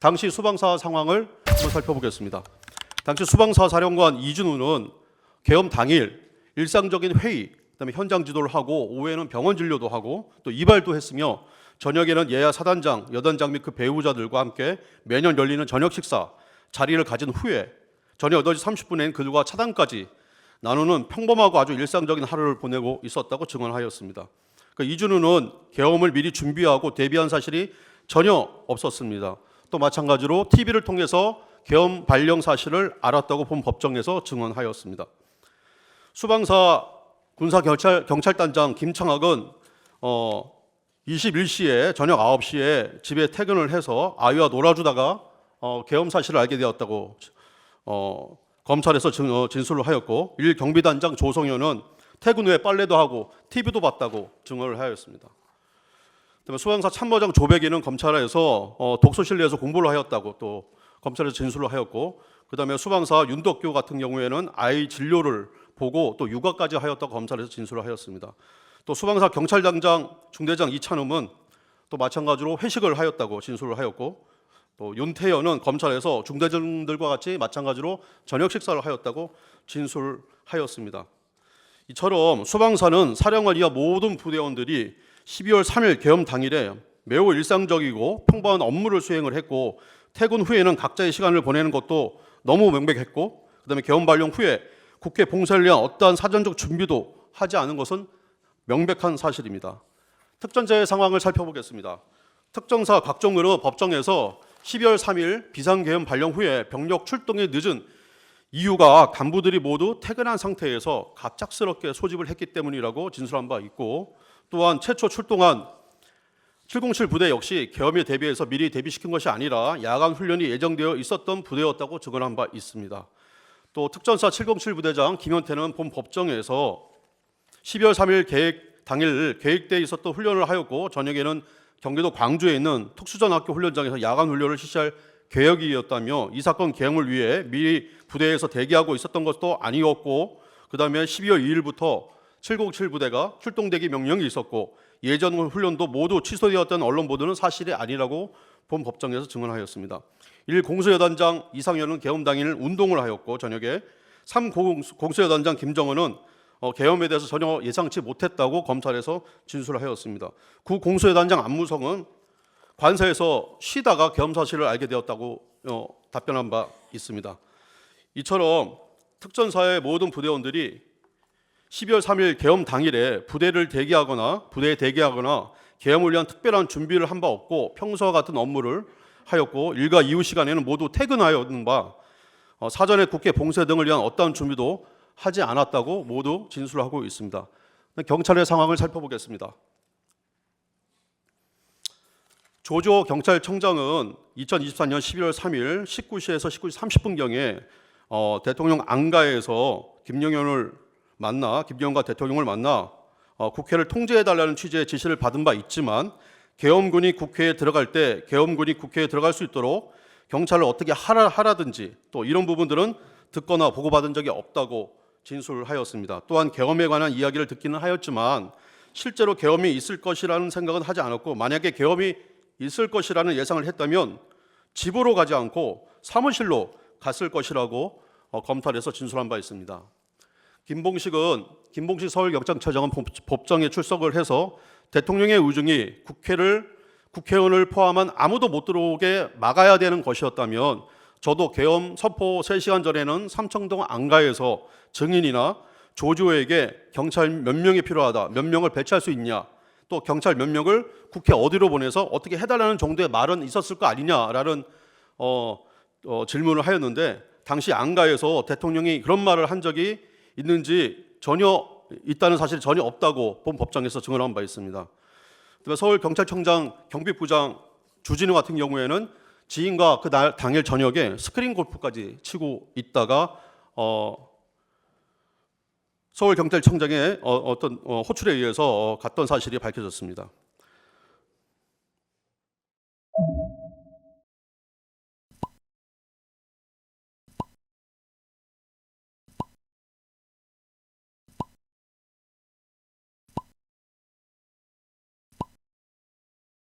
당시 수방사 상황을 한번 살펴보겠습니다. 당시 수방사 사령관 이준우는 계엄 당일 일상적인 회의, 그다음에 현장 지도를 하고 오후에는 병원 진료도 하고 또 이발도 했으며 저녁에는 예하 사단장, 여단장 및 그 배우자들과 함께 매년 열리는 저녁 식사 자리를 가진 후에 저녁 8시 30분엔 그들과 차단까지 나누는 평범하고 아주 일상적인 하루를 보내고 있었다고 증언하였습니다. 이준우는 계엄을 미리 준비하고 대비한 사실이 전혀 없었습니다. 또 마찬가지로 TV를 통해서 계엄 발령 사실을 알았다고 본 법정에서 증언하였습니다. 수방사 군사경찰단장 김창학은 21시에 저녁 9시에 집에 퇴근을 해서 아이와 놀아주다가 계엄 사실을 알게 되었다고 검찰에서 진술을 하였고, 일 경비단장 조성현은 퇴근 후에 빨래도 하고 TV도 봤다고 증언을 하였습니다. 그다음에 수방사 참모장 조백이는 검찰에서 독서실 내에서 공부를 하였다고 또 검찰에서 진술을 하였고, 그다음에 수방사 윤덕규 같은 경우에는 아이 진료를 보고 또 육아까지 하였다고 검찰에서 진술을 하였습니다. 또 수방사 경찰단장 중대장 이찬음은 또 마찬가지로 회식을 하였다고 진술을 하였고, 또 윤태현은 검찰에서 중대장들과 같이 마찬가지로 저녁 식사를 하였다고 진술하였습니다. 이처럼 수방사는 사령관 이하 모든 부대원들이 12월 3일 계엄 당일에 매우 일상적이고 평범한 업무를 수행을 했고, 퇴근 후에는 각자의 시간을 보내는 것도 너무 명백했고, 그다음에 계엄 발령 후에 국회 봉쇄를 위한 어떠한 사전적 준비도 하지 않은 것은 명백한 사실입니다. 특전사의 상황을 살펴보겠습니다. 특전사 곽정근은 법정에서 12월 3일 비상계엄 발령 후에 병력 출동이 늦은 이유가 간부들이 모두 퇴근한 상태에서 갑작스럽게 소집을 했기 때문이라고 진술한 바 있고, 또한 최초 출동한 707 부대 역시 계엄에 대비해서 미리 대비시킨 것이 아니라 야간 훈련이 예정되어 있었던 부대였다고 증언한 바 있습니다. 또 특전사 707 부대장 김현태는 본 법정에서 12월 3일 당일 계획되어 있었던 훈련을 하였고, 저녁에는 경기도 광주에 있는 특수전학교 훈련장에서 야간 훈련을 실시할 계획이었다며 이 사건 계엄을 위해 미리 부대에서 대기하고 있었던 것도 아니었고, 그 다음에 12월 2일부터 707 부대가 출동대기 명령이 있었고 예전 훈련도 모두 취소되었던 언론 보도는 사실이 아니라고 본 법정에서 증언하였습니다. 1 공수여단장 이상현은 계엄 당일 운동을 하였고, 저녁에 3 공수여단장 김정은은 계엄에 대해서 전혀 예상치 못했다고 검찰에서 진술을 하였습니다. 9 공수여단장 안무성은 관서에서 쉬다가 계엄 사실을 알게 되었다고 답변한 바 있습니다. 이처럼 특전사의 모든 부대원들이 12월 3일 계엄 당일에 부대에 대기하거나 계엄을 위한 특별한 준비를 한 바 없고 평소와 같은 업무를 하였고, 일과 이후 시간에는 모두 퇴근하였는 바 사전에 국회 봉쇄 등을 위한 어떠한 준비도 하지 않았다고 모두 진술하고 있습니다. 경찰의 상황을 살펴보겠습니다. 조조 경찰청장은 2024년 11월 3일 19시에서 19시 30분경에 대통령 안가에서 김영현과 대통령을 만나 국회를 통제해달라는 취지의 지시를 받은 바 있지만, 계엄군이 국회에 들어갈 때 계엄군이 국회에 들어갈 수 있도록 경찰을 어떻게 하라든지 또 이런 부분들은 듣거나 보고받은 적이 없다고 진술하였습니다. 또한 계엄에 관한 이야기를 듣기는 하였지만 실제로 계엄이 있을 것이라는 생각은 하지 않았고, 만약에 계엄이 있을 것이라는 예상을 했다면 집으로 가지 않고 사무실로 갔을 것이라고 검찰에서 진술한 바 있습니다. 김봉식 서울경찰청장은 법정에 출석을 해서 대통령의 의중이 국회의원을 포함한 아무도 못 들어오게 막아야 되는 것이었다면 저도 계엄 선포 3시간 전에는 삼청동 안가에서 증인이나 조조에게 경찰 몇 명이 필요하다, 몇 명을 배치할 수 있냐, 또 경찰 몇 명을 국회 어디로 보내서 어떻게 해달라는 정도의 말은 있었을 거 아니냐라는 질문을 하였는데, 당시 안가에서 대통령이 그런 말을 한 적이 있는지 있다는 사실이 전혀 없다고 본 법정에서 증언한 바 있습니다. 서울경찰청장 경비부장 주진우 같은 경우에는 지인과 그 당일 저녁에 스크린 골프까지 치고 있다가 서울경찰청장의 어떤 호출에 의해서 갔던 사실이 밝혀졌습니다.